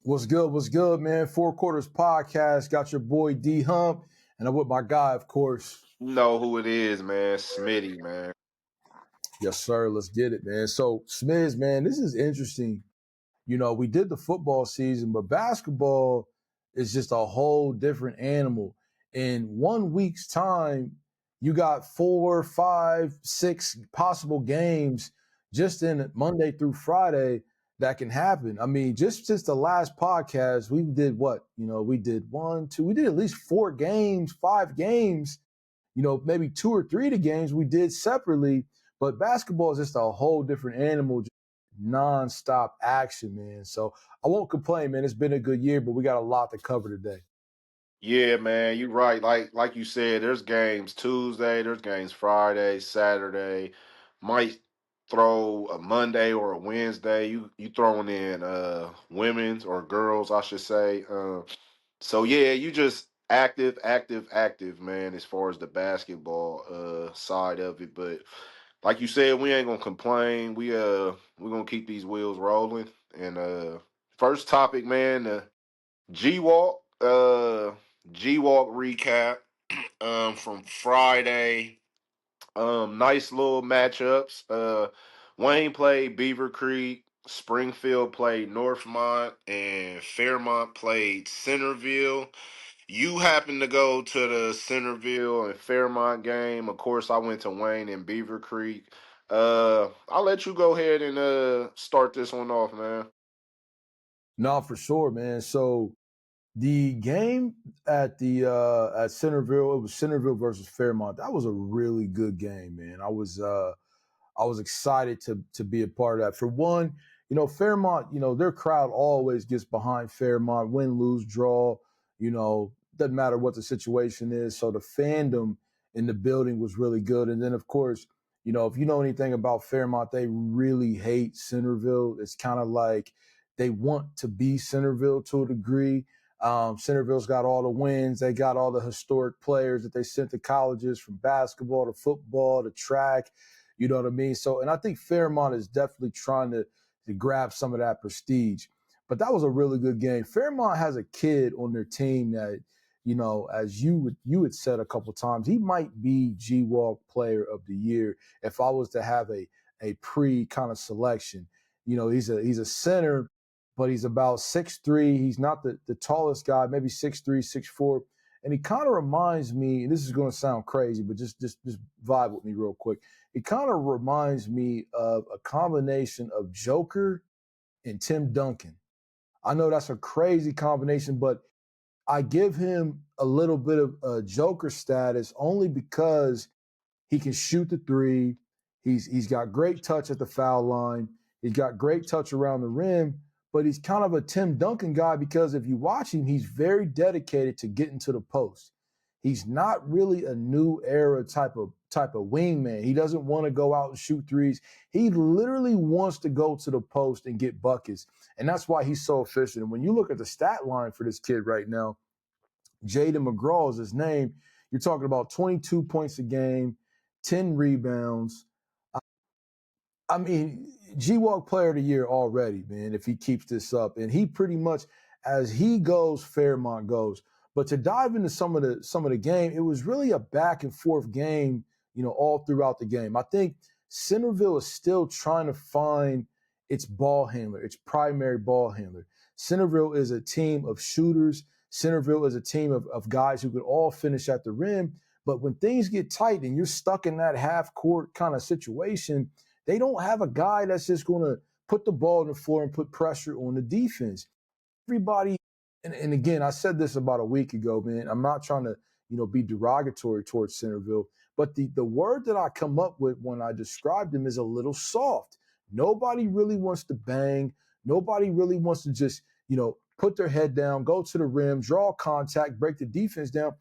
What's good? What's good, man? Four Quarters Podcast. Got your boy D Hump, and I'm with my guy, of course. You know who it is, man. Smitty, man. Yes, sir. Let's get it, man. So, Smiz, man, this is interesting. You know, we did the football season, but basketball is just a whole different animal. In 1 week's time, you got 4, 5, 6 possible games just in Monday through Friday that can happen. I mean, just since the last podcast, we did what? You know, we did 1, 2, we did at least 4 games, 5 games, you know, maybe 2 or 3 of the games we did separately. But basketball is just a whole different animal, nonstop action, man. So I won't complain, man. It's been a good year, but we got a lot to cover today. Yeah, man, you're right. Like you said, there's games Tuesday, there's games Friday, Saturday. Might throw a Monday or a Wednesday. You throwing in women's or girls, I should say. So yeah, you just active, man, as far as the basketball side of it. But like you said, we ain't gonna complain. We're gonna keep these wheels rolling. And first topic, man, GWOC, GWOC recap from Friday. Nice little matchups. Wayne played Beavercreek, Springfield played Northmont, and Fairmont played Centerville. You happened to go to the Centerville and Fairmont game. Of course, I went to Wayne and Beavercreek. I'll let you go ahead and start this one off, man. No, for sure, man. So the game at Centerville, it was Centerville versus Fairmont. That was a really good game, man. I was excited to be a part of that. For one, you know, Fairmont, you know, their crowd always gets behind Fairmont, win, lose, draw, you know, doesn't matter what the situation is. So the fandom in the building was really good. And then, of course, you know, if you know anything about Fairmont, they really hate Centerville. It's kind of like they want to be Centerville to a degree. Centerville's got all the wins. They got all the historic players that they sent to colleges, from basketball to football to track. You know what I mean? So, and I think Fairmont is definitely trying to grab some of that prestige. But that was a really good game. Fairmont has a kid on their team that, you know, as you had said a couple times, he might be GWOC Player of the Year if I was to have a pre kind of selection. You know, he's a center, but he's about 6'3". He's not the tallest guy, maybe 6'3", 6'4". And he kind of reminds me, and this is going to sound crazy, but just vibe with me real quick. It kind of reminds me of a combination of Joker and Tim Duncan. I know that's a crazy combination, but I give him a little bit of Joker status only because he can shoot the three. He's got great touch at the foul line. He's got great touch around the rim, but he's kind of a Tim Duncan guy because if you watch him, he's very dedicated to getting to the post. He's not really a new era type of wingman. He doesn't want to go out and shoot threes. He literally wants to go to the post and get buckets. And that's why he's so efficient. And when you look at the stat line for this kid right now, Jayden McGraw is his name. You're talking about 22 points a game, 10 rebounds. I mean, GWOC Player of the Year already, man, if he keeps this up. And he pretty much, as he goes, Fairmont goes. But to dive into some of the game, it was really a back and forth game, you know, all throughout the game. I think Centerville is still trying to find its ball handler, its primary ball handler. Centerville is a team of shooters. Centerville is a team of guys who could all finish at the rim. But when things get tight and you're stuck in that half court kind of situation, they don't have a guy that's just going to put the ball on the floor and put pressure on the defense. Everybody, and again, I said this about a week ago, man. I'm not trying to, you know, be derogatory towards Centerville, but the word that I come up with when I describe them is a little soft. Nobody really wants to bang. Nobody really wants to just, you know, put their head down, go to the rim, draw contact, break the defense down.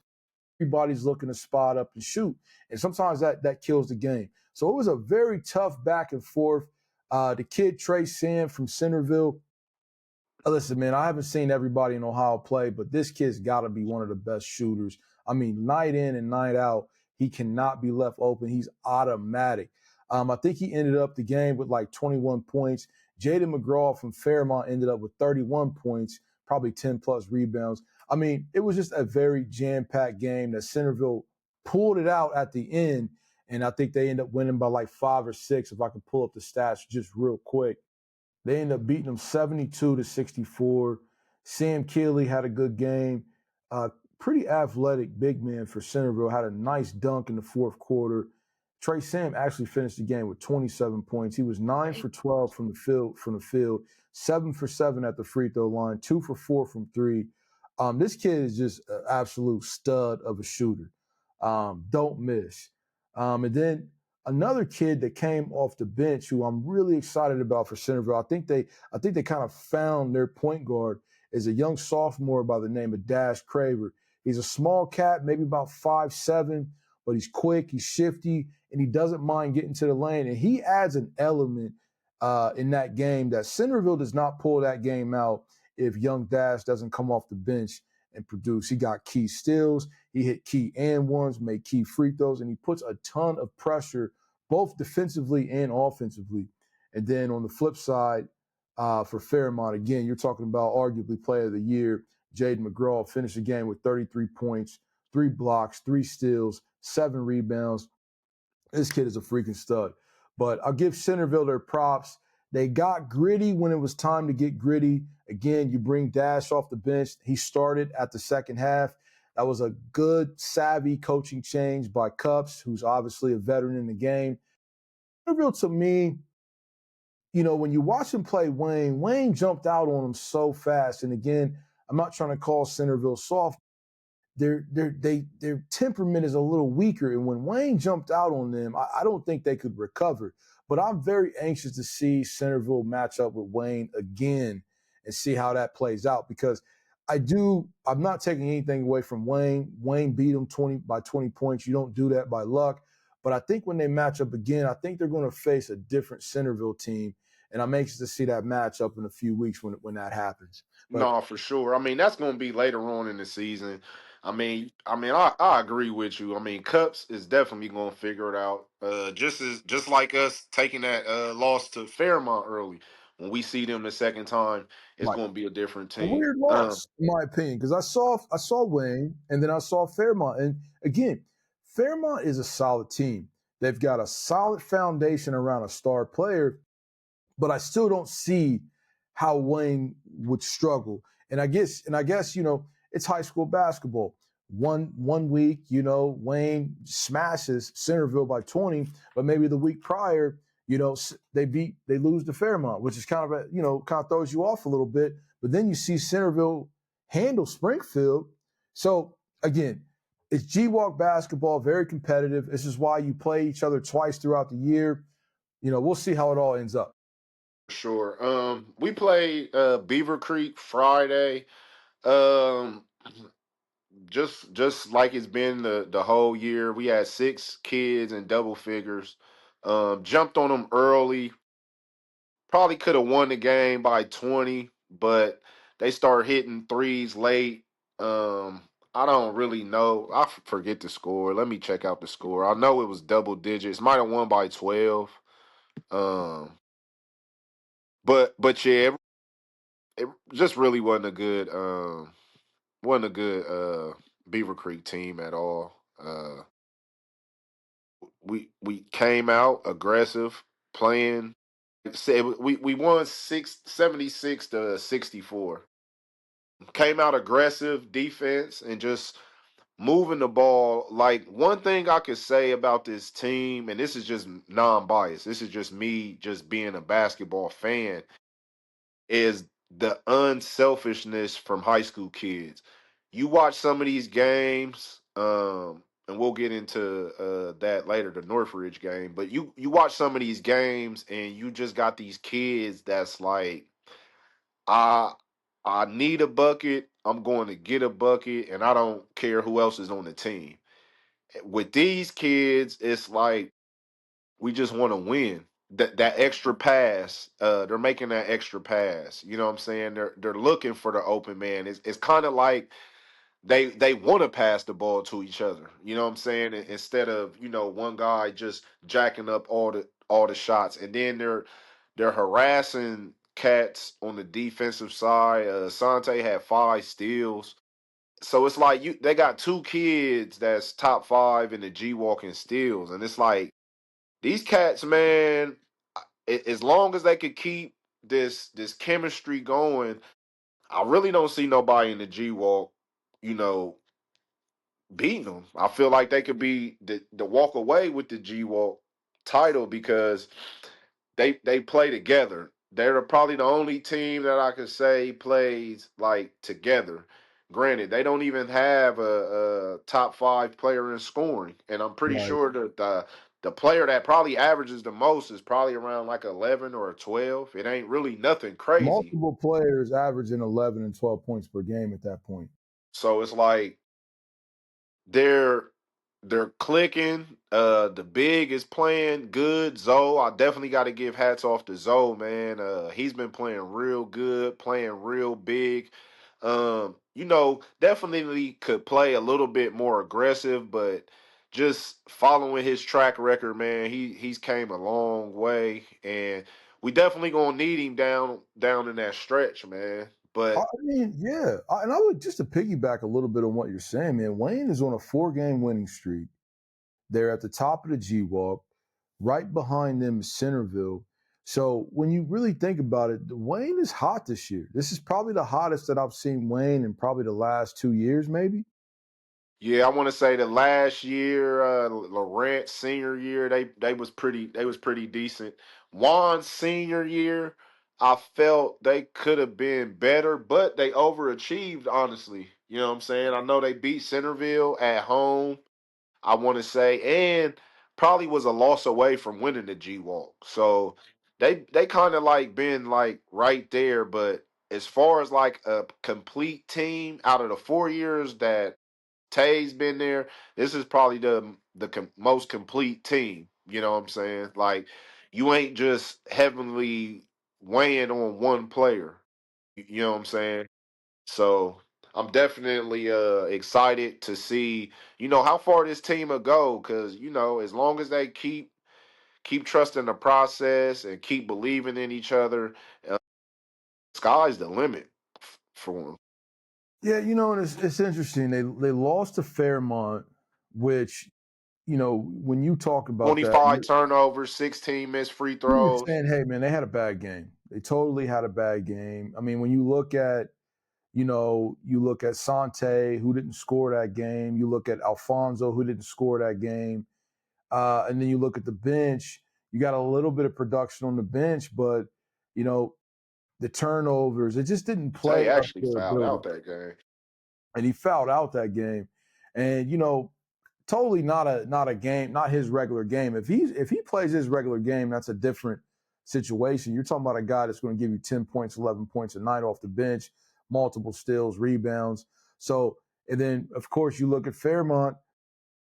Everybody's looking to spot up and shoot. And sometimes that kills the game. So it was a very tough back and forth. The kid, Trey Sam from Centerville, listen, man, I haven't seen everybody in Ohio play, but this kid's got to be one of the best shooters. I mean, night in and night out, he cannot be left open. He's automatic. I think he ended up the game with like 21 points. Jayden McGraw from Fairmont ended up with 31 points, probably 10 plus rebounds. I mean, it was just a very jam-packed game that Centerville pulled it out at the end, and I think they ended up winning by like 5 or 6 if I can pull up the stats just real quick. They ended up beating them 72-64. Sam Keeley had a good game. Pretty athletic big man for Centerville. Had a nice dunk in the fourth quarter. Trey Sam actually finished the game with 27 points. He was 9 for 12 from the field, 7 for 7 at the free throw line, 2 for 4 from three. This kid is just an absolute stud of a shooter. Don't miss. And then another kid that came off the bench who I'm really excited about for Centerville. I think they kind of found their point guard is a young sophomore by the name of Dash Craver. He's a small cat, maybe about 5'7", but he's quick, he's shifty, and he doesn't mind getting to the lane. And he adds an element in that game that Centerville does not pull that game out if young Dash doesn't come off the bench and produce. He got key steals, he hit key and ones, made key free throws, and he puts a ton of pressure both defensively and offensively. And then on the flip side, for Fairmont, again, you're talking about arguably player of the year. Jayden McGraw finished the game with 33 points, 3 blocks, 3 steals, 7 rebounds. This kid is a freaking stud. But I'll give Centerville their props. They got gritty when it was time to get gritty. Again, you bring Dash off the bench. He started at the second half. That was a good, savvy coaching change by Cups, who's obviously a veteran in the game. Centerville, to me, when you watch him play Wayne jumped out on him so fast. And again, I'm not trying to call Centerville soft. Their temperament is a little weaker. And when Wayne jumped out on them, I don't think they could recover. But I'm very anxious to see Centerville match up with Wayne again and see how that plays out because I'm not taking anything away from Wayne. Wayne beat him 20 points. You don't do that by luck. But I think when they match up again, I think they're going to face a different Centerville team. And I'm anxious to see that matchup in a few weeks when that happens. But No, for sure. I mean, that's going to be later on in the season. I agree with you. I mean, Cups is definitely going to figure it out. Just like us taking that loss to Fairmont early. When we see them the second time, it's like going to be a different a team. weird loss, in my opinion, because I saw Wayne and then I saw Fairmont. And again, Fairmont is a solid team. They've got a solid foundation around a star player, but I still don't see how Wayne would struggle. And I guess, it's high school basketball. One week, Wayne smashes Centerville by 20, but maybe the week prior, they lose to Fairmont, which is kind of throws you off a little bit. But then you see Centerville handle Springfield. So again, it's GWOC basketball, very competitive. This is why you play each other twice throughout the year. We'll see how it all ends up. Sure. We played Beavercreek Friday. Um, just like it's been the whole year. We had 6 kids in double figures. Jumped on them early. Probably could have won the game by 20, but they start hitting threes late. I don't really know. Forget the score. Let me check out the score. I know it was double digits. Might have won by 12. Um, but yeah, it just really wasn't a good Beaver Creek team at all. We came out aggressive, playing. We won 76-64. Came out aggressive defense and just moving the ball. Like one thing I could say about this team, and this is just non-biased. This is just me just being a basketball fan, is the unselfishness from high school kids. You watch some of these games, and we'll get into that later, the Northridge game. But you watch some of these games, and you just got these kids that's like, I I need a bucket. I'm going to get a bucket, and I don't care who else is on the team. With these kids, it's like we just want to win. That extra pass, they're making that extra pass. You know what I'm saying? They're looking for the open man. It's kind of like they want to pass the ball to each other. You know what I'm saying? Instead of one guy just jacking up all the shots, and then they're harassing cats on the defensive side. Sante had 5 steals. So it's like they got 2 kids that's top 5 in the GWOC in steals. And it's like these cats, man, as long as they could keep this chemistry going, I really don't see nobody in the GWOC, you know, beating them. I feel like they could be the walk away with the GWOC title because they play together. They're probably the only team that I could say plays like together. Granted, they don't even have a top 5 player in scoring, and I'm pretty Right. sure that the player that probably averages the most is probably around like 11 or 12. It ain't really nothing crazy. Multiple players averaging 11 and 12 points per game at that point. So it's like they're they're clicking. The big is playing good. Zoe, I definitely got to give hats off to Zoe, man. He's been playing real good, playing real big. Definitely could play a little bit more aggressive, but just following his track record, man, he's came a long way, and we definitely gonna need him down in that stretch, man. I But mean, yeah. And I would just to piggyback a little bit on what you're saying, man. Wayne is on a 4-game winning streak. They're at the top of the GWalk. Right behind them is Centerville. So when you really think about it, Wayne is hot this year. This is probably the hottest that I've seen Wayne in probably the last 2 years, maybe. yeah, I want to say the last year, Laurent senior year, they was pretty decent. Juan's senior year, I felt they could have been better, but they overachieved. Honestly, you know what I'm saying. I know they beat Centerville at home. I want to say, and probably was a loss away from winning the GWalk. So they kind of like been like right there. But as far as like a complete team out of the 4 years that Tay's been there. This is probably the most complete team. You know what I'm saying? Like you ain't just heavily weighing on one player. You know what I'm saying? So I'm definitely excited to see how far this team will go because as long as they keep trusting the process and keep believing in each other, uh, sky's the limit for them. Yeah, and it's interesting. They lost to Fairmont, which, when you talk about that, 25 turnovers, 16 missed free you were throws. saying, hey man, they had a bad game. They totally had a bad game. I mean, when you look at Sante, who didn't score that game. You look at Alfonso, who didn't score that game. And then you look at the bench. You got a little bit of production on the bench, but, you know, the turnovers, it just didn't Tay play up to actually their fouled ability. out that game. And he fouled out that game. And, totally not a game, not his regular game. If he plays his regular game, that's a different situation. You're talking about a guy that's going to give you 10 points, 11 points a night off the bench, multiple steals, rebounds. So, and then of course you look at Fairmont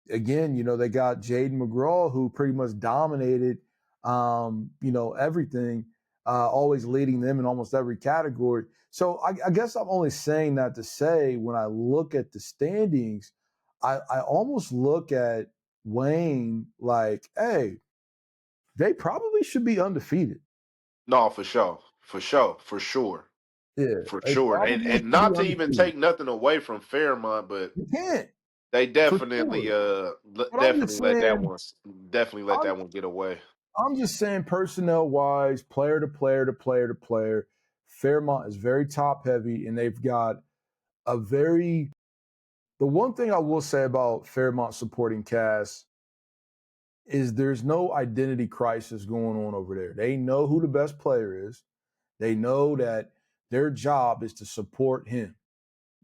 again. They got Jayden McGraw, who pretty much dominated, everything, always leading them in almost every category. So I guess I'm only saying that to say when I look at the standings, I almost look at Wayne like, hey, they probably should be undefeated. No, for sure. For sure. For sure. Yeah, For they sure. And probably and should be not to even undefeated. take nothing away from Fairmont, but You can't, they for definitely sure. But I'm definitely just let that saying, one definitely let I'm that one get away. I'm just saying, personnel wise, player to player to player to player, Fairmont is very top heavy, and they've got a very. The one thing I will say about Fairmont supporting cast is there's no identity crisis going on over there. They know who the best player is. They know that their job is to support him.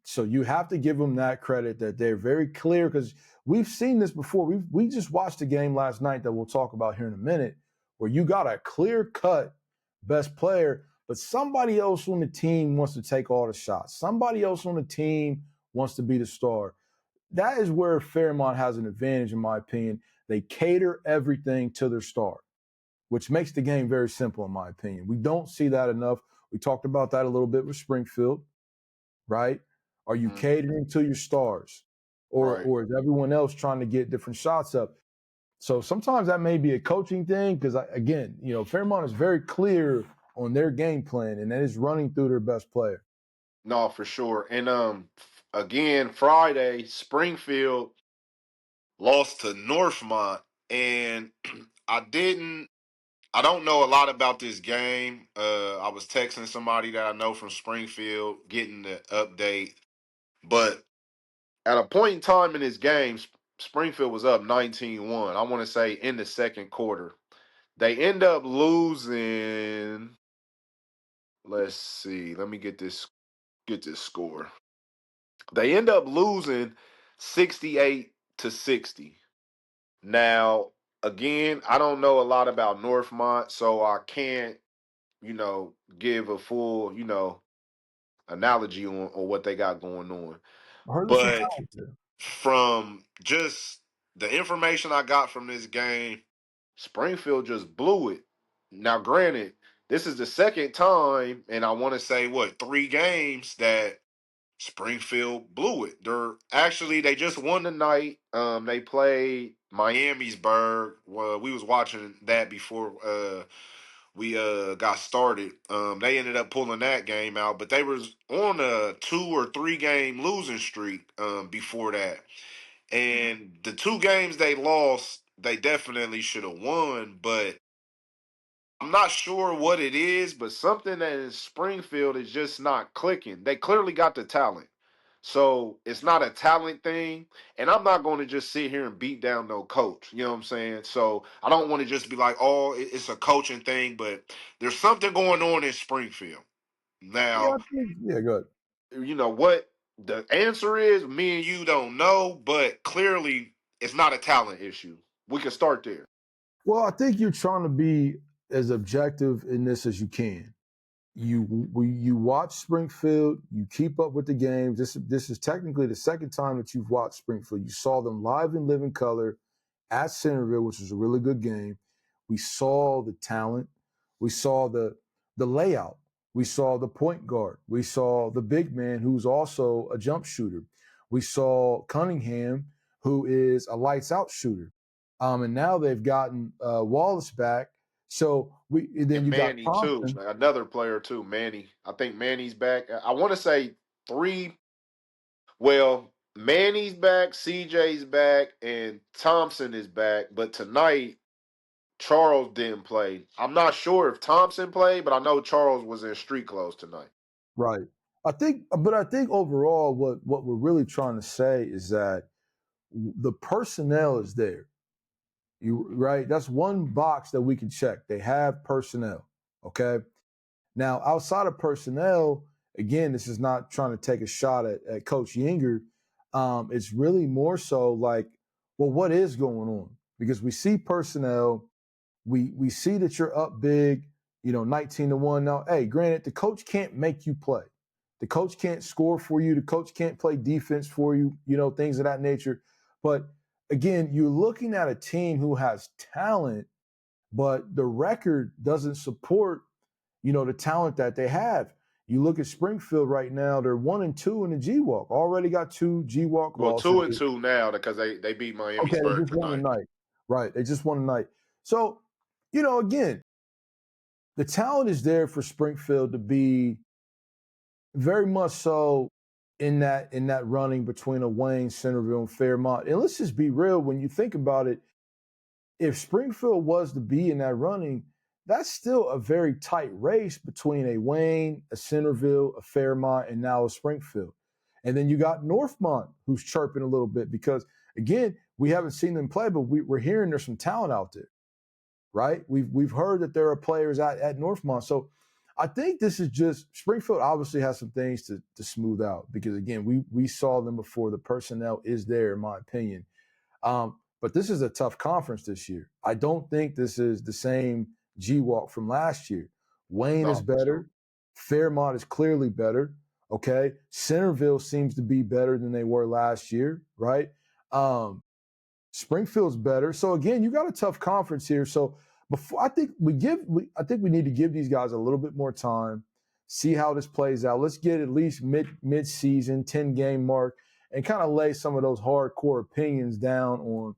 So you have to give them that credit that they're very clear because we've seen this before. We just watched a game last night that we'll talk about here in a minute where you got a clear cut best player, but somebody else on the team wants to take all the shots. Somebody else on the team wants to be the star. That is where Fairmont has an advantage, in my opinion. They cater everything to their star, which makes the game very simple, in my opinion. We don't see that enough. We talked about that a little bit with Springfield, right? Are you Mhm. catering to your stars, or Right. or is everyone else trying to get different shots up? So sometimes that may be a coaching thing because, again, Fairmont is very clear on their game plan, and that is running through their best player. No, for sure. And again, Friday, Springfield lost to Northmont, and I don't know a lot about this game. I was texting somebody that I know from Springfield, getting the update. But at a point in time in this game, Springfield was up 19-1. I want to say in the second quarter. They end up losing. Let's see. Let me get this score. They end up losing 68-60. Now, again, I don't know a lot about Northmont, so I can't, give a full, analogy on what they got going on. I heard there's some But talent there. from just the information I got from this game, Springfield just blew it. Now, granted, this is the second time, and I want to say, what, 3 games that Springfield blew it. They just won tonight. They played Miamisburg. Well, we was watching that before we got started. They ended up pulling that game out, but they was on a 2 or 3 game losing streak before that. And the 2 games they lost, they definitely should have won, but I'm not sure what it is, but something that in Springfield is just not clicking. They clearly got the talent. So it's not a talent thing. And I'm not going to just sit here and beat down no coach. You know what I'm saying? So I don't want to just be like, oh, it's a coaching thing, but there's something going on in Springfield. Yeah, Now, good. what the answer is, me and you don't know, but clearly it's not a talent issue. We can start there. Well, I think you're trying to be as objective in this as you can. You watch Springfield, you keep up with the games. This is technically the second time that you've watched Springfield. You saw them live in living color at Centerville, which was a really good game. We saw the talent. We saw the layout. We saw the point guard. We saw the big man who's also a jump shooter. We saw Cunningham, who is a lights out shooter. And now they've gotten Wallace back. So then And you got Manny too, Thompson. another player too. Manny, I think Manny's back. I want to say 3. Well, Manny's back, CJ's back, and Thompson is back. But tonight, Charles didn't play. I'm not sure if Thompson played, but I know Charles was in street clothes tonight. Right. I think overall, what we're really trying to say is that the personnel is there. Right. That's one box that we can check. They have personnel. Okay. Now, outside of personnel, again, this is not trying to take a shot at Coach Yinger. It's really more so like, well, what is going on? Because we see personnel, we see that you're up big, 19-1. Now, hey, granted, the coach can't make you play. The coach can't score for you. The coach can't play defense for you, things of that nature. But again, you're looking at a team who has talent, but the record doesn't support, the talent that they have. You look at Springfield right now, they're 1-2 in the GWOC. Already got 2 GWOC Well, losses. 2-2 now because they beat Okay, they Miamisburg just won tonight. tonight. Right. They just won tonight. So, again, the talent is there for Springfield to be very much so in that running between a Wayne, Centerville, and Fairmont. And let's just be real, when you think about it, if Springfield was to be in that running, that's still a very tight race between a Wayne, a Centerville, a Fairmont, and now a Springfield. And then you got Northmont, who's chirping a little bit because, again, we haven't seen them play, but we're hearing there's some talent out there, right? We've heard that there are players at Northmont. So I think this is just Springfield obviously has some things to smooth out because, again, we saw them before. The personnel is there, in my opinion. But this is a tough conference this year. I don't think this is the same GWOC from last year. Wayne is No, for sure. better. Fairmont is clearly better. Okay. Centerville seems to be better than they were last year, right? Springfield's better. So again, you got a tough conference here. So before I think we need to give these guys a little bit more time, see how this plays out. Let's get at least mid-season, 10-game mark, and kind of lay some of those hardcore opinions down on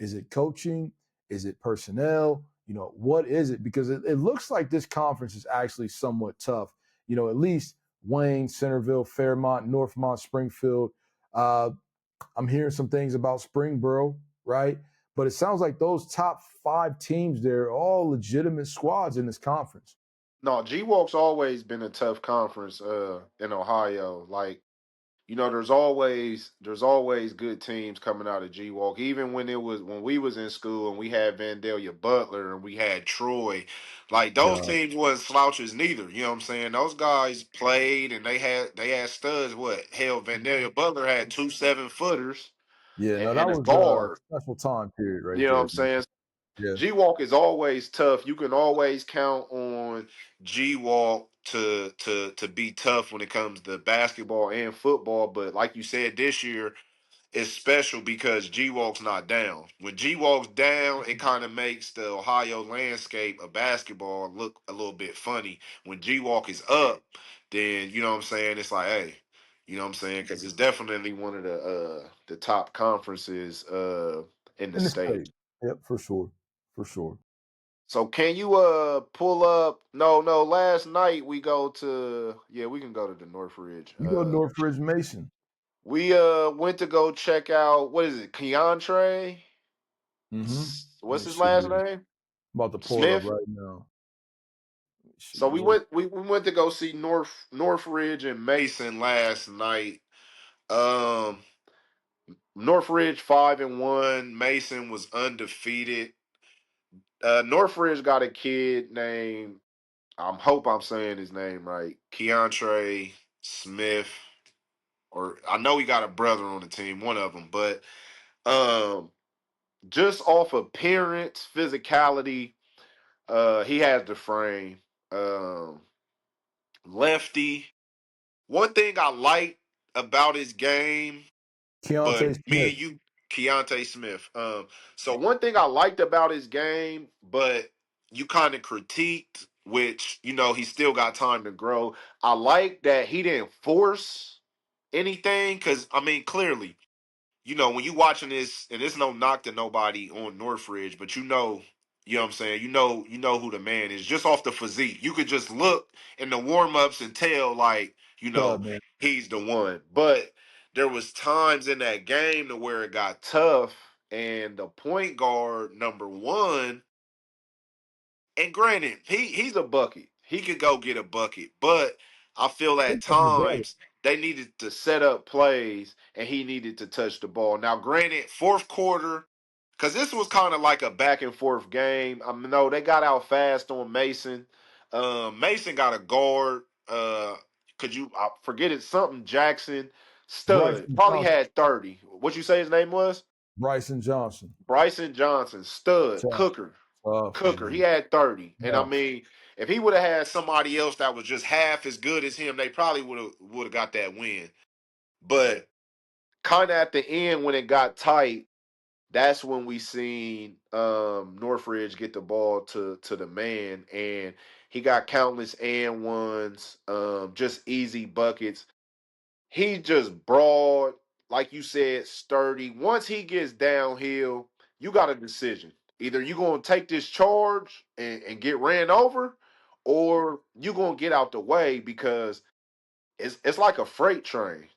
Is it coaching? Is it personnel? What is it? Because it looks like this conference is actually somewhat tough. At least Wayne, Centerville, Fairmont, Northmont, Springfield. I'm hearing some things about Springboro, right? But it sounds like those top 5 teams there are all legitimate squads in this conference. No, GWOC's always been a tough conference in Ohio. Like, there's always good teams coming out of GWOC. Even when we was in school and we had Vandalia Butler and we had Troy, like those Yeah. teams wasn't slouches neither. You know what I'm saying? Those guys played and they had studs. What hell, Vandalia Butler had 2 7-footers Yeah, no, that and a was a guard. special time period right You know what there, I'm man. saying? Yeah. GWOC is always tough. You can always count on GWOC to be tough when it comes to basketball and football. But like you said, this year is special because GWOC's not down. When GWOC's down, it kind of makes the Ohio landscape of basketball look a little bit funny. When GWOC is up, then you know what I'm saying. It's like, hey, you know what I'm saying, because it's definitely one of the top conferences in the In the state. state. Yep, for sure. For sure. So can you pull up? No, no. Last night we can go to the Northridge. You go to Northridge Mason. We went to go check out, what is it, Keontre? Mm-hmm. Let What's me his see last here. name? I'm about to pull it up Smith. right now. Let me see. So we went to go see Northridge and Mason last night. Um, Northridge 5-1. Mason was undefeated. Northridge got a kid named, hope I'm saying his name right, Keontre Smith, or I know he got a brother on the team, one of them, but um, just off appearance, physicality, he has the frame. Um, Lefty. One thing I like about his game, but Keonte me Smith. and you, Keonte Smith. So one thing I liked about his game, but you kind of critiqued, which he still got time to grow. I like that he didn't force anything, because I mean, clearly, when you watching this, and there's no knock to nobody on Northridge, but you know what I'm saying, you know who the man is just off the physique. You could just look in the warm-ups and tell, like, Stud, man. he's the one. But there was times in that game to where it got tough, and the point guard number one, and granted, he's a bucket. He could go get a bucket, but I feel They at got your brother. times they needed to set up plays and he needed to touch the ball. Now, granted, fourth quarter, because this was kind of like a back and forth game. I mean, no, they got out fast on Mason. Mason got a guard. I forget it? Something Jackson stud Brycen probably Johnson. had 30. What you say his name was? Brycen Johnson. Brycen Johnson, stud, Tough. cooker. Tough, Cooker. He man. had 30. And I Yes. mean, if he would have had somebody else that was just half as good as him, they probably would have got that win. But kind of at the end when it got tight, that's when we seen Northridge get the ball to the man, and he got countless and ones, just easy buckets. He just broad, like you said, sturdy. Once he gets downhill, you got a decision. Either you're going to take this charge and get ran over, or you're going to get out the way, because it's like a freight train.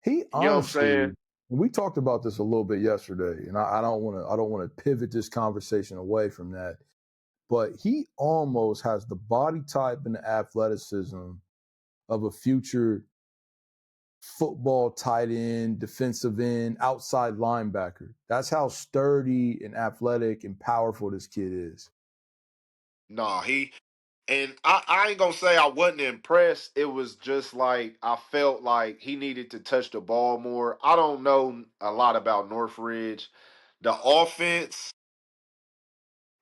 He You know what I'm saying? honestly, we talked about this a little bit yesterday, and I don't want to pivot this conversation away from that. But he almost has the body type and the athleticism of a future football tight end, defensive end, outside linebacker. That's how sturdy and athletic and powerful this kid is. Nah, and I ain't gonna say I wasn't impressed. It was just like I felt like he needed to touch the ball more. I don't know a lot about Northridge. The offense,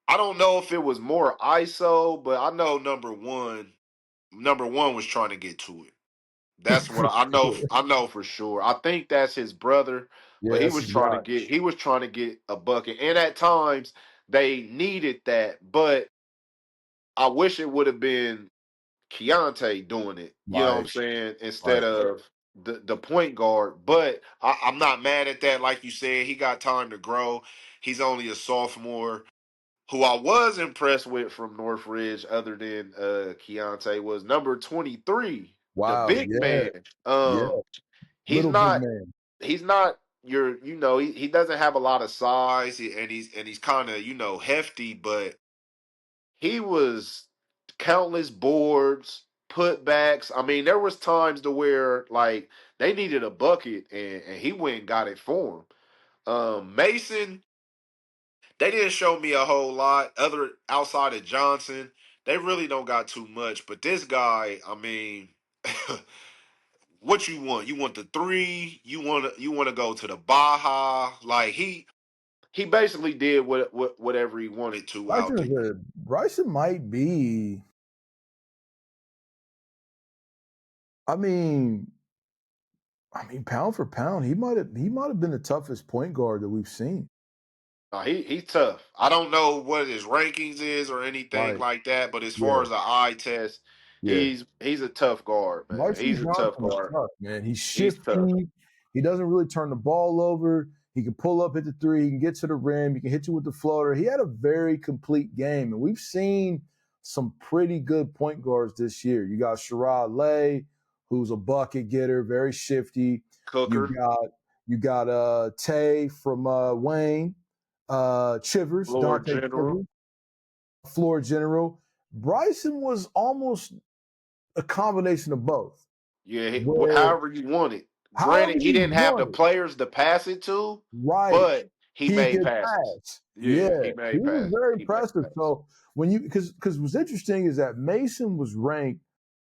I don't know if it was more ISO, but I know number one was trying to get to it. That's what For I know. sure. I know for sure. I think that's his brother, Yeah, but he that's was his trying to guy. get a bucket. And at times they needed that, but I wish it would have been Keonte doing it. You know what I'm Right, saying? Instead right. of the point guard. But I'm not mad at that. Like you said, he got time to grow. He's only a sophomore. Who I was impressed with from Northridge, other than Keonte, was number 23, the Wow, big yeah, man. yeah, He's little big not man. he's not your he doesn't have a lot of size, and he's kind of hefty, but he was countless boards, putbacks. I mean, there was times to where like they needed a bucket, and he went and got it for him. Mason, they didn't show me a whole lot other outside of Johnson. They really don't got too much, but this guy, I mean, what you want? You want the three? You want to go to the Baja? Like he basically did whatever he wanted to out there. Brycen might be. I mean, pound for pound, he might have been the toughest point guard that we've seen. He's tough. I don't know what his rankings is or anything Right. like that, but as far Yeah. as the eye test, Yeah. he's a tough guard, man. Brycen He's a tough Johnson is guard. tough, man. He's He's tough. shifty. He doesn't really turn the ball over. He can pull up, hit the three. He can get to the rim. He can hit you with the floater. He had a very complete game, and we've seen some pretty good point guards this year. You got Sherrod Lay, who's a bucket getter, very shifty. You Cooker, got you got Tay from Wayne, Chivers, Lord Dante General. Chivers, floor general. Brycen was almost a combination of both. Yeah, Where however you want it. however Granted, he you didn't have the want it, players to pass it to, right? but he He made could passes. pass. Yeah, Yeah, he he made was passes. very He made impressive. passes. So when you because what's interesting is that Mason was ranked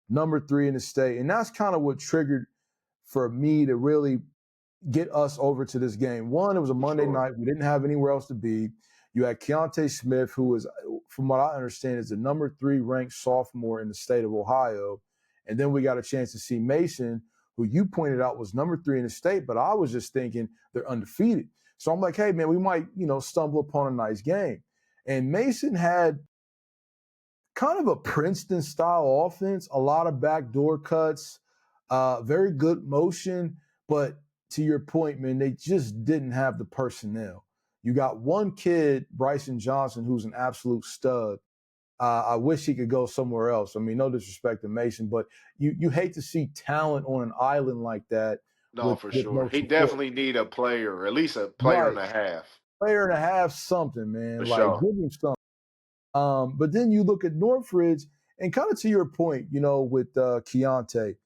number 3 in the state, and that's kind of what triggered for me to really get us over to this game. One, it was a For Monday sure. night. We didn't have anywhere else to be. You had Keonte Smith, who was, from what I understand, is the number 3 ranked sophomore in the state of Ohio. And then we got a chance to see Mason, who you pointed out was number 3 in the state, but I was just thinking they're undefeated. So I'm like, hey, man, we might, stumble upon a nice game. And Mason had kind of a Princeton style offense, a lot of backdoor cuts, very good motion. But to your point, man, they just didn't have the personnel. You got one kid, Brycen Johnson, who's an absolute stud. I wish he could go somewhere else. I mean, no disrespect to Mason, but you hate to see talent on an island like that No, with for no sure. He support. definitely need a player, at least a player Right. and a half. Player and a half, something, man. For Like, sure. give him something. But then you look at Northridge, and kind of to your point, with Keonte.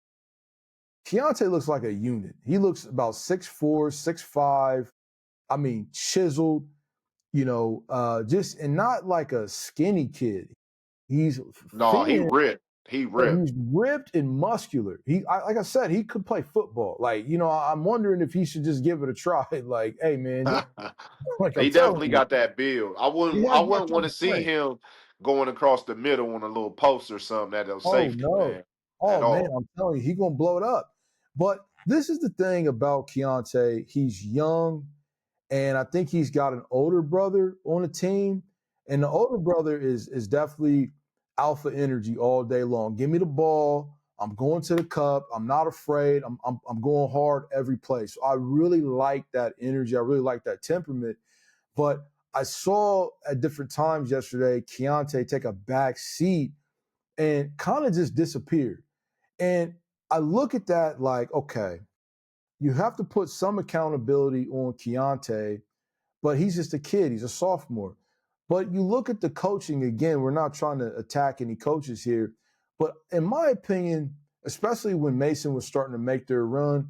Keonte looks like a unit. He looks about 6'4", 6'5". I mean, chiseled, just and not like a skinny kid. He's No, he thin, ripped. He but ripped. he's ripped and muscular. Like I said, he could play football. Like, I'm wondering if he should just give it a try. Like, hey, man, like I'm He telling definitely you, got that build. I he wouldn't has I that wouldn't type want of to see frame. him going across the middle on a little post or something at those Oh safety, no. man. At Oh man, all. I'm telling you, he's gonna blow it up. But this is the thing about Keonte. He's young, and I think he's got an older brother on the team. And the older brother is definitely alpha energy all day long. Give me the ball. I'm going to the cup. I'm not afraid. I'm going hard every play. So I really like that energy. I really like that temperament. But I saw at different times yesterday Keonte take a back seat and kind of just disappeared. And I look at that like, okay, you have to put some accountability on Keonte, but he's just a kid. He's a sophomore. But you look at the coaching again, we're not trying to attack any coaches here. But in my opinion, especially when Mason was starting to make their run,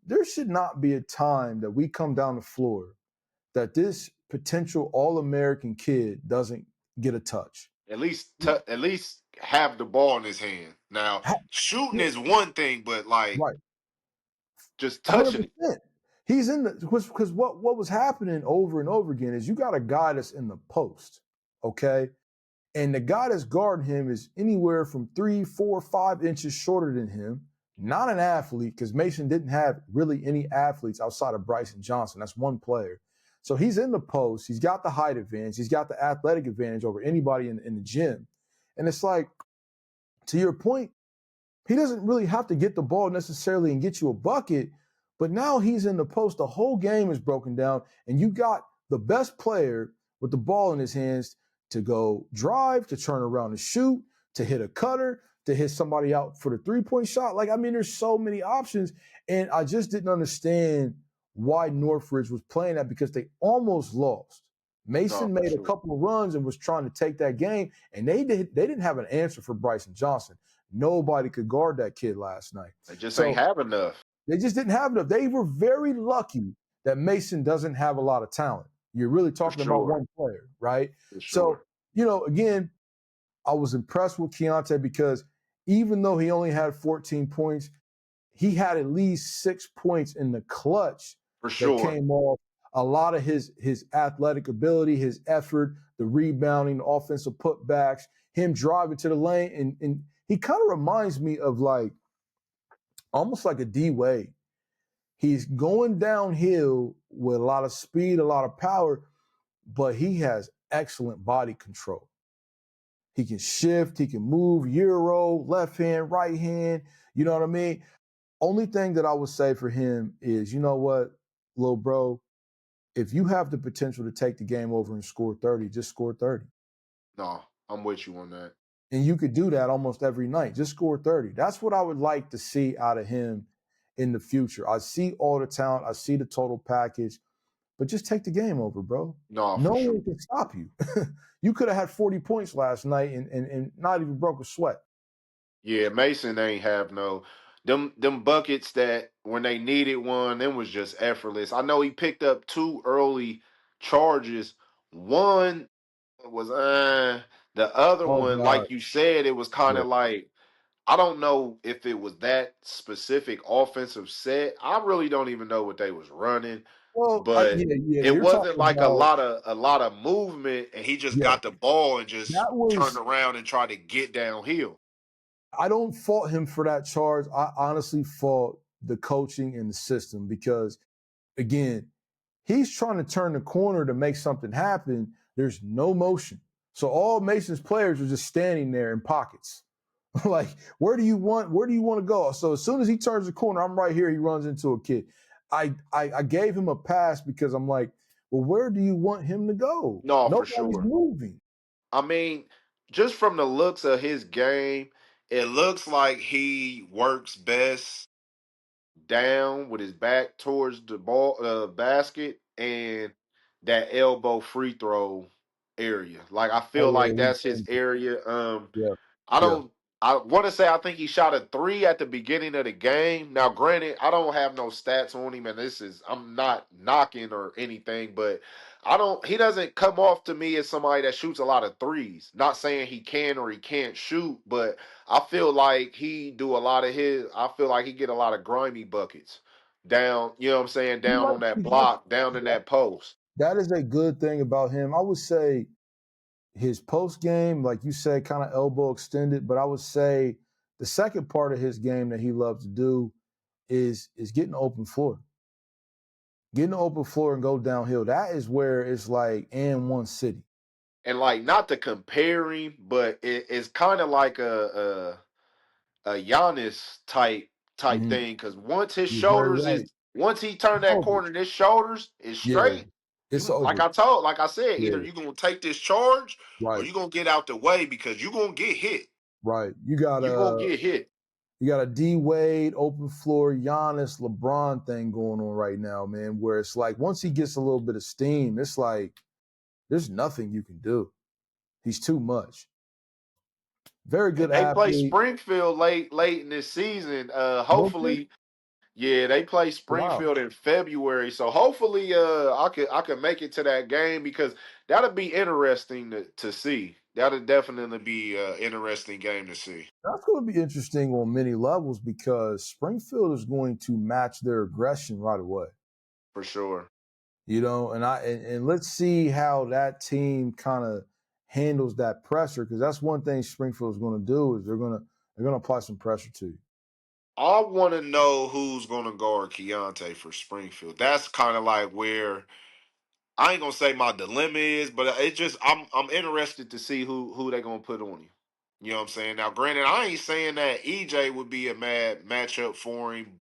there should not be a time that we come down the floor that this potential All American kid doesn't get a touch. At least have the ball in his hand. Now, shooting is one thing, but like Right. just touching it. 100%. He's in the because what was happening over and over again is you got a guy that's in the post, okay, and the guy that's guarding him is anywhere from 3, 4, 5 inches shorter than him. Not an athlete because Mason didn't have really any athletes outside of Brycen Johnson. That's one player. So he's in the post. He's got the height advantage. He's got the athletic advantage over anybody in the gym. And it's like, to your point, He doesn't really have to get the ball necessarily and get you a bucket, but now he's in the post. The whole game is broken down, and you got the best player with the ball in his hands to go drive, to turn around and shoot, to hit a cutter, to hit somebody out for the 3-point shot. Like, I mean, there's so many options, and I just didn't understand why Northridge was playing that because they almost lost. No, Mason for made a sure. couple of runs and was trying to take that game, and they didn't have an answer for Brycen Johnson. Nobody could guard that kid last night. They just ain't So have enough. they just didn't have enough. They were very lucky that Mason doesn't have a lot of talent. You're really For talking about sure. one player, right? For So, sure. again, I was impressed with Keonte because even though he only had 14 points, he had at least 6 points in the clutch For that sure. came off a lot of his athletic ability, his effort, the rebounding, the offensive putbacks, him driving to the lane. And he kind of reminds me of like almost like a D Wade. He's going downhill with a lot of speed, a lot of power, but he has excellent body control. He can shift, he can move, Euro, left hand, right hand. You know what I mean? Only thing that I would say for him is, you know what, little bro, if you have the potential to take the game over and score 30, just score 30. No, I'm with you on that. And you could do that almost every night. Just score 30. That's what I would like to see out of him in the future. I see all the talent, I see the total package, but just take the game over, bro. No, No for sure. one can stop you. You could have had 40 points last night and not even broke a sweat. Yeah, Mason ain't have no them buckets that when they needed one, them was just effortless. I know he picked up two early charges. One was the other Oh one, God. like you said, it was kind Yeah. of like I don't know if it was that specific offensive set. I really don't even know what they was running, Well, but yeah, it you're wasn't talking like about a lot of movement, and he just yeah. got the ball and just That turned was around and tried to get downhill. I don't fault him for that charge. I honestly fault the coaching and the system because again, he's trying to turn the corner to make something happen. There's no motion. So all Mason's players are just standing there in pockets. Like, where do you want to go? So as soon as he turns the corner, I'm right here, he runs into a kid. I gave him a pass because I'm like, well, where do you want him to go? No, for Nobody's sure. moving. I mean, just from the looks of his game, it looks like he works best down with his back towards the ball basket and that elbow free throw area. Like I Oh feel yeah, like that's his area. yeah, I yeah. don't. I want to say I think he shot a three at the beginning of the game. Now, granted, I don't have no stats on him, and this is I'm not knocking or anything, but I don't. He doesn't come off to me as somebody that shoots a lot of threes. Not saying he can or he can't shoot, but I feel like he do a lot of his. I feel like he get a lot of grimy buckets down. You know what I'm saying? He Down on likes that to get block, down in that post. that is a good thing about him. I would say his post game, like you said, kind of elbow extended, but I would say the second part of his game that he loves to do is getting open floor. Getting the open floor and go downhill. That is where it's like and one city. And like not to compare him, but it's kind of like a Giannis type Mm-hmm. thing because once his You're very shoulders is right. once he turned It's that over. corner, his shoulders is Yeah, straight. it's You over. like I said, either Yeah, you gonna take this charge or right, you gonna get out the way because you gonna get hit. right. You gonna get hit. You got a D Wade, open floor, Giannis, LeBron thing going on right now, man. Where it's like once he gets a little bit of steam, it's like there's nothing you can do. He's too much. Very good And they play athlete. Springfield late in this season. Don't they? Hopefully, yeah, they play Wow. Springfield in February. So hopefully I could make it to that game because that'll be interesting to see. That'll definitely be an interesting game to see. That's going to be interesting on many levels because Springfield is going to match their aggression right away. For sure. And let's see how that team kind of handles that pressure because that's one thing Springfield is going to do is they're going to apply some pressure to you. I want to know who's going to guard Keontae for Springfield. That's kind of like where I ain't gonna say my dilemma is, but it just I'm interested to see who they're gonna put on him. You know what I'm saying? Now, granted, I ain't saying that EJ would be a mad matchup for him.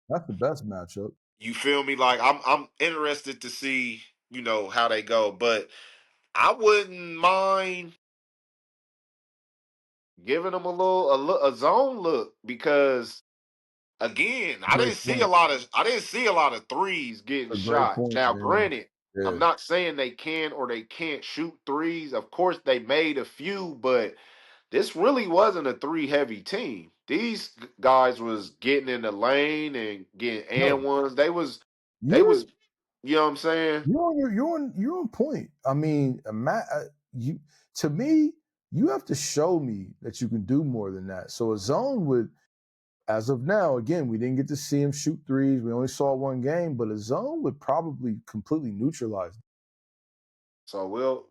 That's the best matchup. You feel me? Like I'm interested to see, how they go. But I wouldn't mind giving them a zone look because again, A great point. I didn't see a lot of threes getting A great shot. point, Now, man. granted, I'm Yeah. not saying they can or they can't shoot threes. Of course, they made a few, but this really wasn't a three heavy team. These guys was getting in the lane and getting and No, ones. They you're was, you know what I'm saying? you're on point. I mean, you to me, you have to show me that you can do more than that. So a zone would, as of now, again, we didn't get to see him shoot threes. We only saw one game, but a zone would probably completely neutralize. So we'll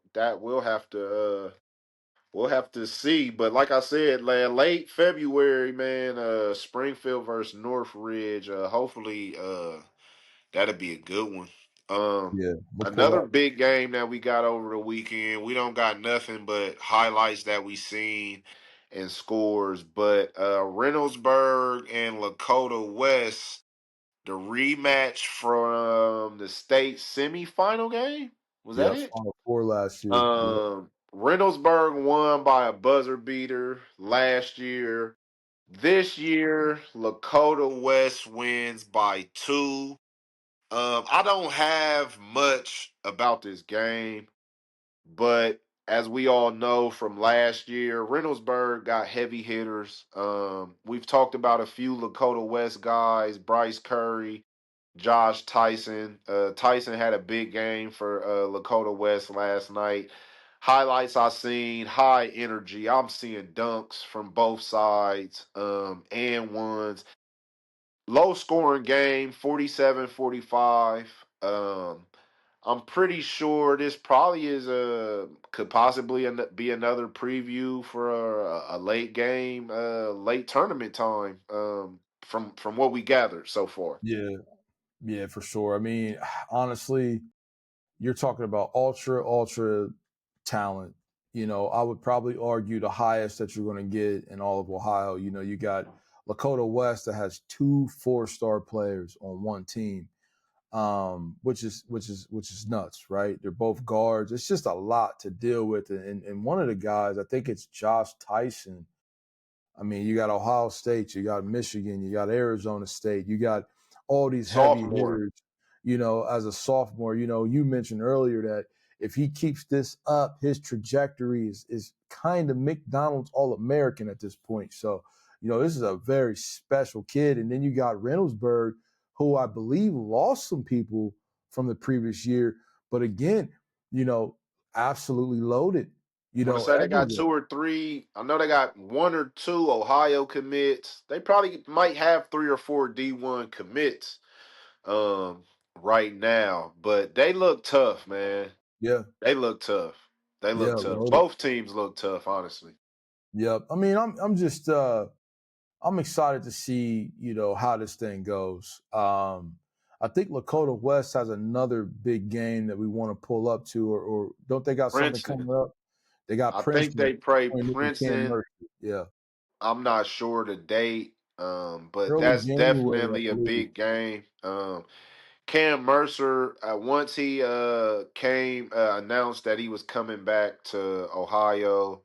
have to see. But like I said, late February, man, Springfield versus Northridge. Hopefully, that'll be a good one. Yeah, we'll pull Another up. big game that we got over the weekend. We don't got nothing but highlights that we seen and scores. But Reynoldsburg and Lakota West, the rematch from the state semifinal game. Was that Yeah, it? Final Four last year. Yeah, Reynoldsburg won by a buzzer beater last year. This year, Lakota West wins by 2. I don't have much about this game, but as we all know from last year, Reynoldsburg got heavy hitters. We've talked about a few Lakota West guys, Bryce Curry, Josh Tyson. Tyson had a big game for Lakota West last night. Highlights I seen, high energy. I'm seeing dunks from both sides, and ones. Low scoring game, 47-45. I'm pretty sure this probably could possibly be another preview for a late game, late tournament time. From what we gathered so far. yeah, yeah, for sure. I mean, honestly, you're talking about ultra talent. I would probably argue the highest that you're going to get in all of Ohio. You got Lakota West that has two four-star players on one team, which is nuts, right? They're both guards. It's just a lot to deal with, and one of the guys, I think it's Josh Tyson. I mean, you got Ohio State, you got Michigan, you got Arizona State, you got all these heavy Sophomore. hitters, as a sophomore. You mentioned earlier that if he keeps this up, his trajectory is kind of McDonald's All American at this point. So, this is a very special kid. And then you got Reynoldsburg, who I believe lost some people from the previous year. But again, you know, absolutely loaded, I want to say they got everywhere. 2 or 3. I know they got 1 or 2 Ohio commits. They probably might have 3 or 4 D1 commits right now, but they look tough, man. Yeah. They look tough. They Yeah, look tough. loaded. Both teams look tough, honestly. Yep. I mean, I'm just I'm excited to see, how this thing goes. I think Lakota West has another big game that we want to pull up to, or don't they got something Princeton. coming up? They got I think Princeton they play playing Nick and Cam Princeton. Mercy. Yeah. I'm not sure the date, but Early that's January, I definitely a believe. big game. Cam Mercer, once he came announced that he was coming back to Ohio,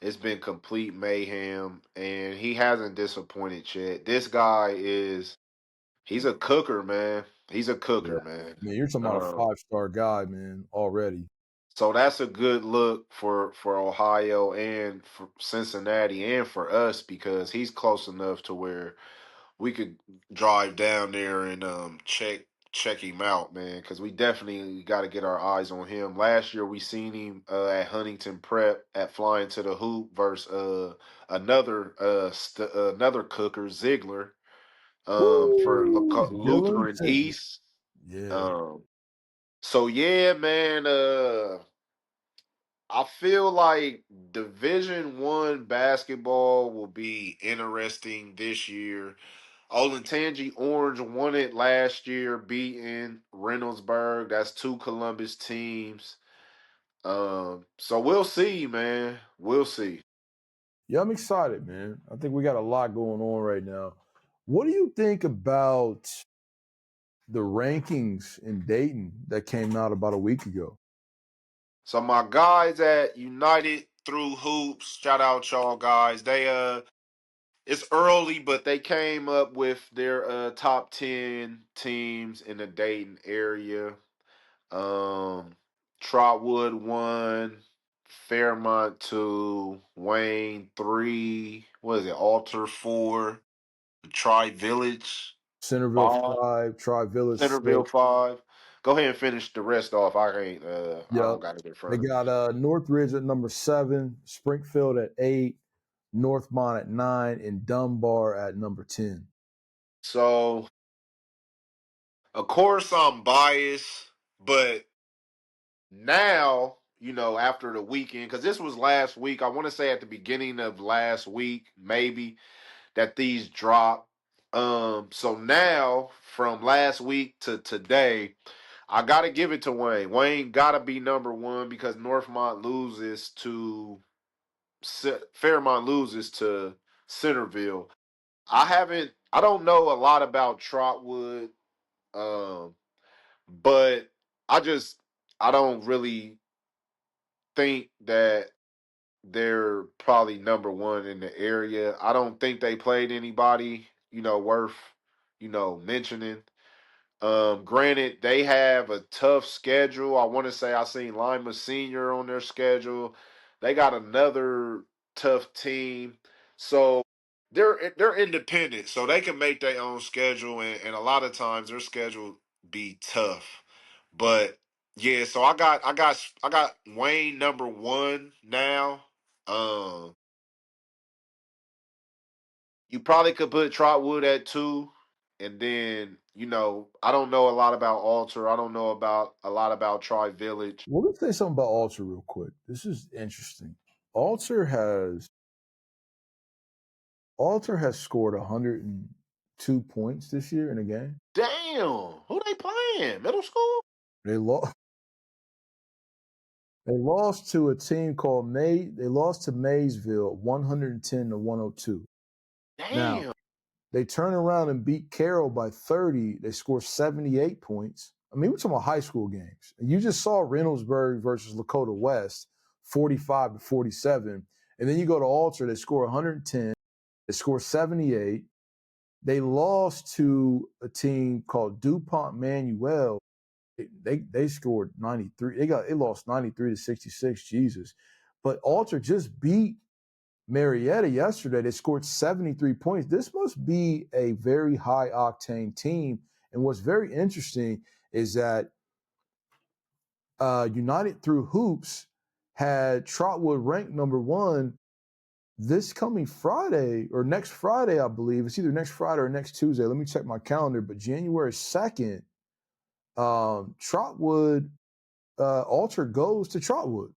it's been complete mayhem, and he hasn't disappointed yet. This guy he's a cooker, man. He's a Yeah. cooker, man. Man, you're talking about a Um, five-star guy, man, already. so that's a good look for Ohio and for Cincinnati and for us because he's close enough to where we could drive down there and check him out, man, because we definitely got to get our eyes on him. Last year we seen him at Huntington Prep at Flying to the Hoop versus another cooker Ziegler for Woo! Dylan Lutheran Ziegler. East. Yeah. Um, so yeah, man. I feel like Division 1 basketball will be interesting this year. Olentangy Orange won it last year, beating Reynoldsburg. That's 2 Columbus teams. So we'll see, man. We'll see. Yeah, I'm excited, man. I think we got a lot going on right now. What do you think about the rankings in Dayton that came out about a week ago? So my guys at United through hoops, shout out y'all guys. They it's early, but they came up with their top 10 teams in the Dayton area. Um Trotwood 1, Fairmont 2, Wayne 3, what is it, Alter 4, Tri Village Centerville 5, 5, Tri Village 6. Centerville 5. Go ahead and finish the rest off. I Yep. don't got it in They front of me. got Northridge at number 7, Springfield at 8, Northmont at 9, and Dunbar at number 10. So of course I'm biased, but now, after the weekend, because this was last week, I want to say at the beginning of last week, maybe, that these dropped. So now from last week to today, I gotta give it to Wayne. Wayne gotta be number one because Fairmont loses to Centerville. I don't know a lot about Trotwood, um, but I just I don't really think that they're probably number one in the area. I don't think they played anybody, worth, mentioning. Granted, they have a tough schedule. I want to say I seen Lima Senior on their schedule. They got another tough team. So they're independent, so they can make their own schedule, and a lot of times their schedule be tough. But yeah, so I got Wayne number one now. Um, you probably could put Trotwood at two, and then I don't know a lot about Alter. I don't know about a lot about Tri Village. Well, let's say something about Alter real quick. This is interesting. Alter has scored 102 points this year in a game. Damn, who they playing? Middle school? They lost. They lost to a team called May. They lost to Maysville 110 to 102. Now, Damn, they turn around and beat Carroll by 30. They score 78 points. I mean, we're talking about high school games. And you just saw Reynoldsburg versus Lakota West, 45 to 47. And then you go to Alter, they score 110. They score 78. They lost to a team called DuPont Manuel. They scored 93. They lost 93 to 66. Jesus. But Alter just beat Marietta yesterday. They scored 73 points. This must be a very high octane team. And what's very interesting is that United through Hoops had Trotwood ranked number one this coming Friday or next Friday, I believe. It's either next Friday or next Tuesday. Let me check my calendar. But January 2nd, Trotwood, Alter goes to Trotwood.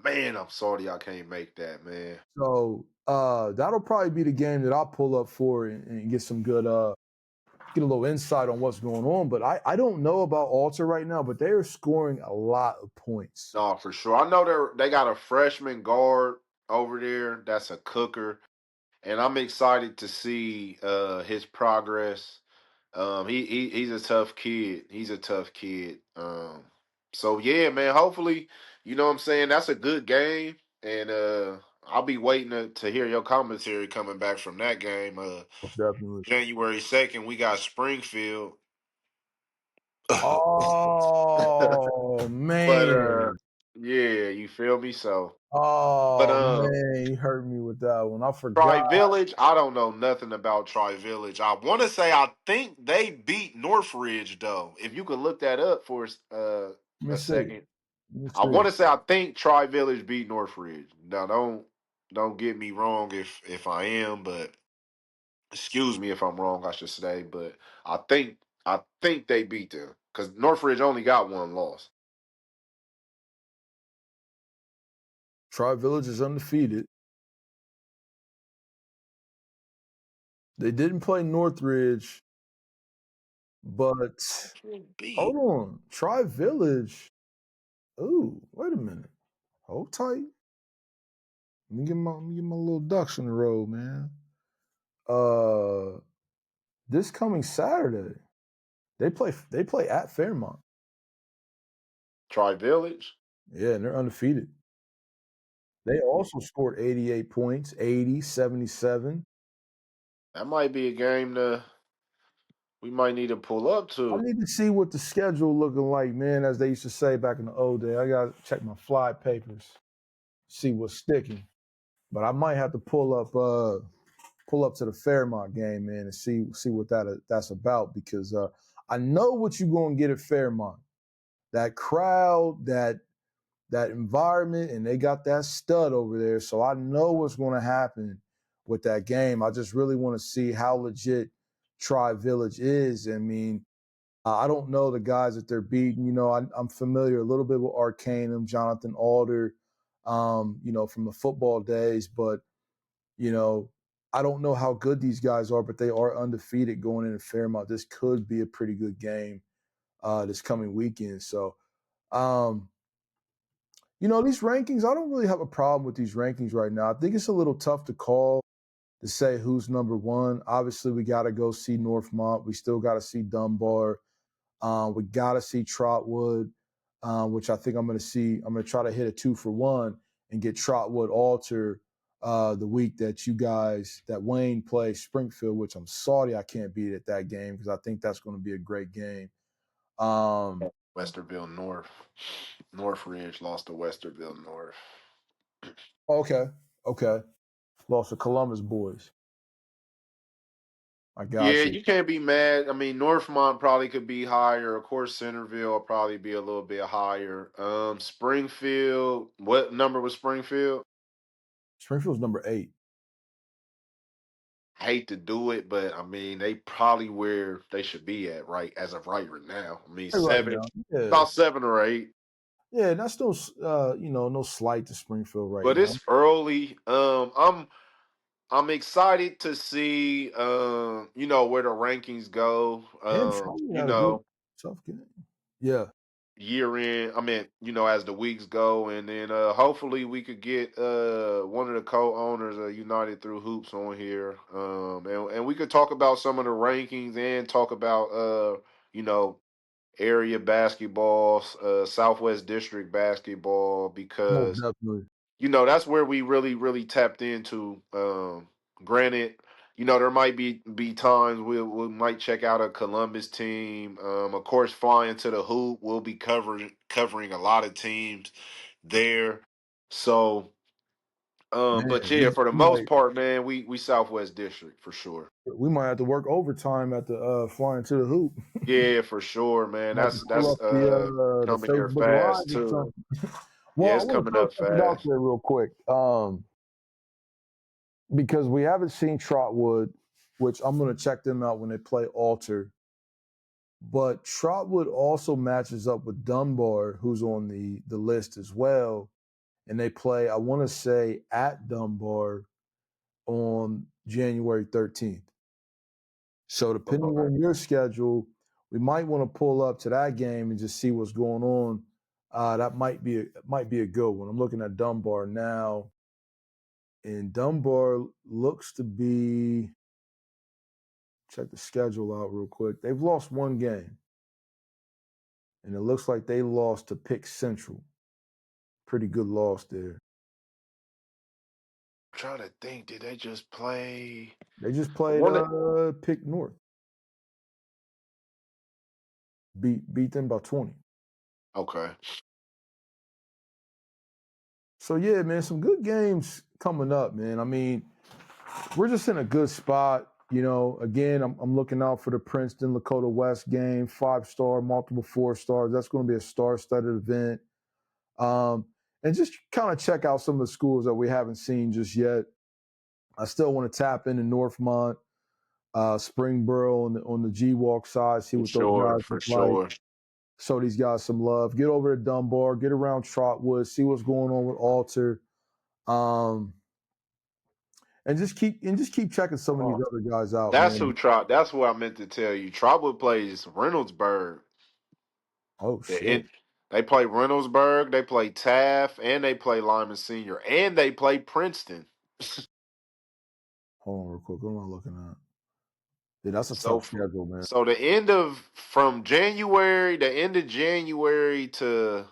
man, I'm sorry I can't make that, man. So that'll probably be the game that I'll pull up for and get some good get a little insight on what's going on. But I don't know about Alter right now, but they are scoring a lot of points. No, for sure. I know they got a freshman guard over there that's a cooker, and I'm excited to see his progress. He's a tough kid. He's a tough kid. So yeah, man. Hopefully, you know what I'm saying. That's a good game, and I'll be waiting to hear your commentary coming back from that game. Most definitely. January 2nd, we got Springfield. Oh But man. yeah, you feel me? So, but Oh man, you hurt me with that one. I Tri forgot. Village, I don't know nothing about Tri Village. I want to say I think they beat Northridge though. If you could look that up for Let me a see. second, Let me I see. want to say I think Tri Village beat Northridge. Now don't get me wrong if I am, but excuse me if I'm wrong. I should say, but I think they beat them because Northridge only got one loss. Tri Village is undefeated. They didn't play Northridge, but hold Beat. on. Tri Village. Ooh, wait a minute. Hold tight. Let me get my little ducks in the row, man. Uh, this coming Saturday, they play at Fairmont. Tri Village. Yeah, and they're undefeated. They also scored 88 points, 80, 77. That might be a game we might need to pull up I to. need to see what the schedule looking like, man, as they used to say back in the old day. I gotta check my fly papers, see what's sticking. But I might have to pull up to the Fairmont game, man, and see what that's about because I know what you're gonna get at Fairmont. That crowd, that environment, and they got that stud over there. So I know what's gonna happen with that game. I just really want to see how legit Tri Village is. I mean, I don't know the guys that they're beating. You know, I'm familiar a little bit with Arcanum, Jonathan Alder, you know, from the football days, but you know, I don't know how good these guys are, but they are undefeated going into Fairmont. This could be a pretty good game this coming weekend. So, um, you know, these rankings, I don't really have a problem with these rankings right now. I think it's a little tough to call to say who's number one. Obviously, we got to go see Northmont. We still got to see Dunbar. We got to see Trotwood, which I think I'm going to see. I'm going to try to hit a 2-for-1 and get Trotwood Alter the week that Wayne plays Springfield, which I'm sorry I can't beat at that game because I think that's going to be a great game. Westerville North. Northridge lost to Westerville North. Okay. Lost to Columbus boys. I Yeah, got you. you can't be mad. I mean, Northmont probably could be higher. Of course, Centerville will probably be a little bit higher. Springfield, what number was Springfield? Springfield's number 8. Hate to do it, but I mean, they probably where they should be at right as of right now. I mean, Right seven, now. Yeah. about 7 or 8. Yeah, that's no you know, no slight to Springfield right But now. it's early. I'm excited to see you know, where the rankings go. And Charlotte You had a good know, tough game. Yeah. year in, I mean, you know, as the weeks go, and then hopefully we could get one of the co-owners of United Through Hoops on here. And we could talk about some of the rankings and talk about you know, area basketball, Southwest District basketball, Most because definitely. you know, that's where we really, really tapped into. Granted, you know, there might be times we might check out a Columbus team. Of course, flying to the hoop, we'll be covering a lot of teams there. So, Man, but yeah, for the we most might part, man, we Southwest District for sure. we might have to work overtime at the flying to the hoop. Yeah, for sure, man. Might have to pull That's up the coming here Facebook Live fast or too. something. Yeah, Well, I it's want to coming throw up something out fast. there real quick. Because we haven't seen Trotwood, which I'm gonna check them out when they play Alter. But Trotwood also matches up with Dunbar, who's on the list as well. And they play, I want to say, at Dunbar on January 13th. So depending Okay. on your schedule, we might want to pull up to that game and just see what's going on. That might be a good one. I'm looking at Dunbar now, and Dunbar looks to be check the schedule out real quick. They've lost one game, and it looks like they lost to Pick Central. Pretty good loss there. I'm trying to think, did they just play? They just I played wanted. Pick North, beat them by 20. Okay. So yeah, man, some good games coming up, man. I mean, we're just in a good spot. You know, again, I'm looking out for the Princeton Lakota West game, 5-star, multiple 4 stars. That's going to be a star-studded event. And just kind of check out some of the schools that we haven't seen just yet. I still want to tap into Northmont, Springboro on the GWOC side, see For what those sure, guys for look like. sure. Show these guys some love. Get over to Dunbar, get around Trotwood, see what's going on with Alter. Um, and just keep checking some of these Oh, other guys out, that's man. who Trop. That's what I meant to tell you. Trotwood plays Reynoldsburg. Oh The in, shit. They play Reynoldsburg, they play Taft, and they play Lyman Senior, and they play Princeton. Hold on real quick. What am I looking at? Yeah, that's a So, tough schedule, man. so the end of January to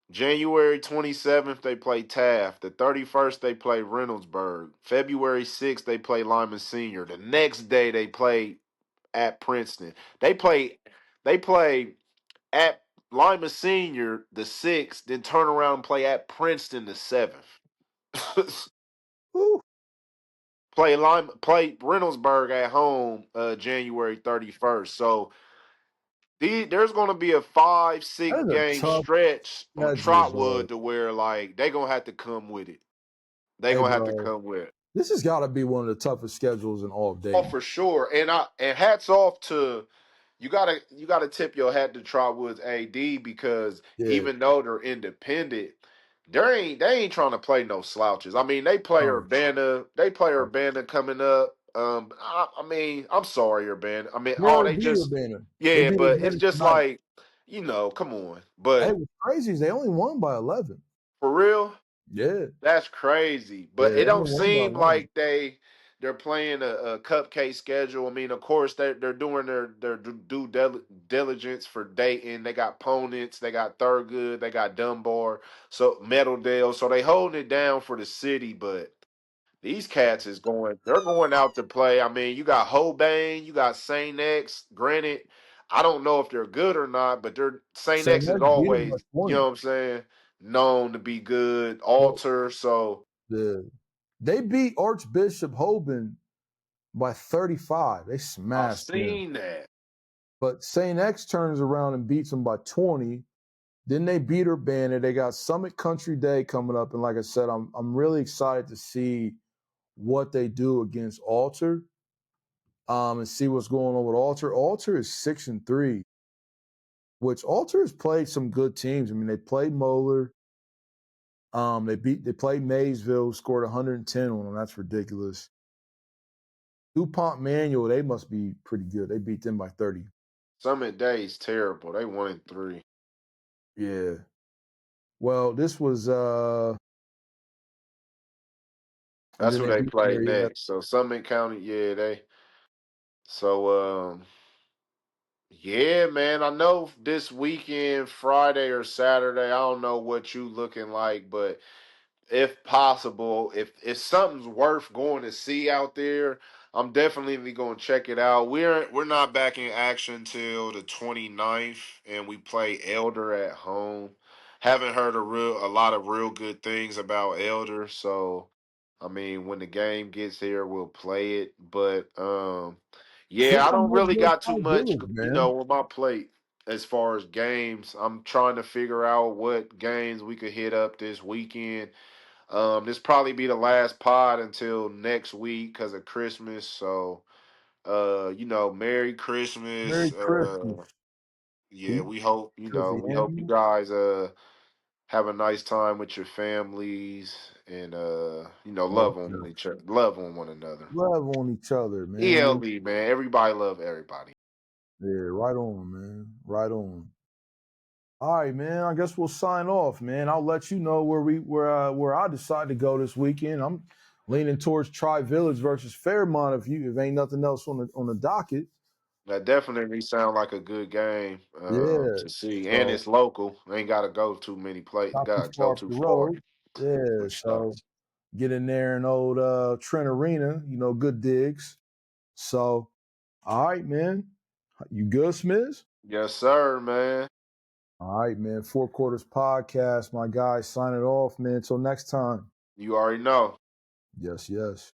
January 27th, they play Taft. The 31st, they play Reynoldsburg. February 6th, they play Lyman Senior. The next day, they play at Princeton. They play at Lyman Senior the 6th, then turn around and play at Princeton the 7th. Woo, play Reynoldsburg at home January 31st. So there's going to be a 5-6 that is a game tough stretch on schedule, Trotwood bro. to where like they going to have to come with it. They Hey, going to have to bro, come with it. this has got to be one of the toughest schedules in all of Oh, Dayton. for sure. And hats off to you gotta tip your hat to Trotwood's AD because Yeah, even though they're independent, they ain't trying to play no slouches. I mean, no, They play no. Urbana coming up. I mean, I'm sorry, Urbana. I mean, They oh, already they beat just Urbana. They yeah, beat but it's Urbana just tonight. like come on. Hey, But what's crazy is they only won by 11. for real, Yeah, that's crazy, but yeah, it they don't only won by seem 11. like they're playing a cupcake schedule. I mean, of course they're doing their diligence for Dayton. They got opponents, they got Thurgood, they got Dunbar, so Meadowdale, so they holding it down for the city. But these cats they're going out to play. I mean, you got Hobane, you got Saint X. Granted, I don't know if they're good or not, but they're Saint St. X is X beat them by always, you 20. know what I'm saying, known to be good. Well, Alter, so. they beat Archbishop Hoban by 35. They I've smashed them. seen that. But St. X turns around and beats them by 20. Then they beat Urbana. They got Summit Country Day coming up. And like I said, I'm really excited to see what they do against Alter, and see what's going on with Alter. Alter is 6-3, which Alter has played some good teams. I mean, they played Moeller. They played Maysville, scored 110 on them. That's ridiculous. DuPont Manual, they must be pretty good. They beat them by 30. Summit Day's terrible. They 1-3. Yeah. Well, this was and That's then who they they beat play Marietta. next. So Summit County, yeah, they. So yeah, man. I know this weekend, Friday or Saturday. I don't know what you looking like, but if possible, if something's worth going to see out there, I'm definitely going to check it out. We're not back in action till the 29th, and we play Elder at home. Haven't heard a lot of real good things about Elder, so I mean, when the game gets here, we'll play it. But I yeah, think I I don't might really go got too Tri much, Village, man. on my plate as far as games. I'm trying to figure out what games we could hit up this weekend. This probably be the last pod until next week because of Christmas. So, Merry Merry Christmas. Christmas. Yeah, Keep we the hope you end. guys have a nice time with your families and Oh, yeah. love on one another. Love on each other, man. ELE, man. Everybody love everybody. Yeah, right on, man. Right on. All right, man. I guess we'll sign off, man. I'll let you know where I decide to go this weekend. I'm leaning towards Tri Village versus Fairmont if ain't nothing else on the docket. That definitely sound like a good game Yeah. to see, and So it's local. Ain't got to go too many not too Got to go far up too the far road. Yeah. for sure. So get in there in old Trent Arena, good digs. So all right, man. You good, Smiz? Yes, sir, man. All right, man. Four Quarters Podcast, my guy. Sign it off, man. Until next time. You already know. Yes, yes.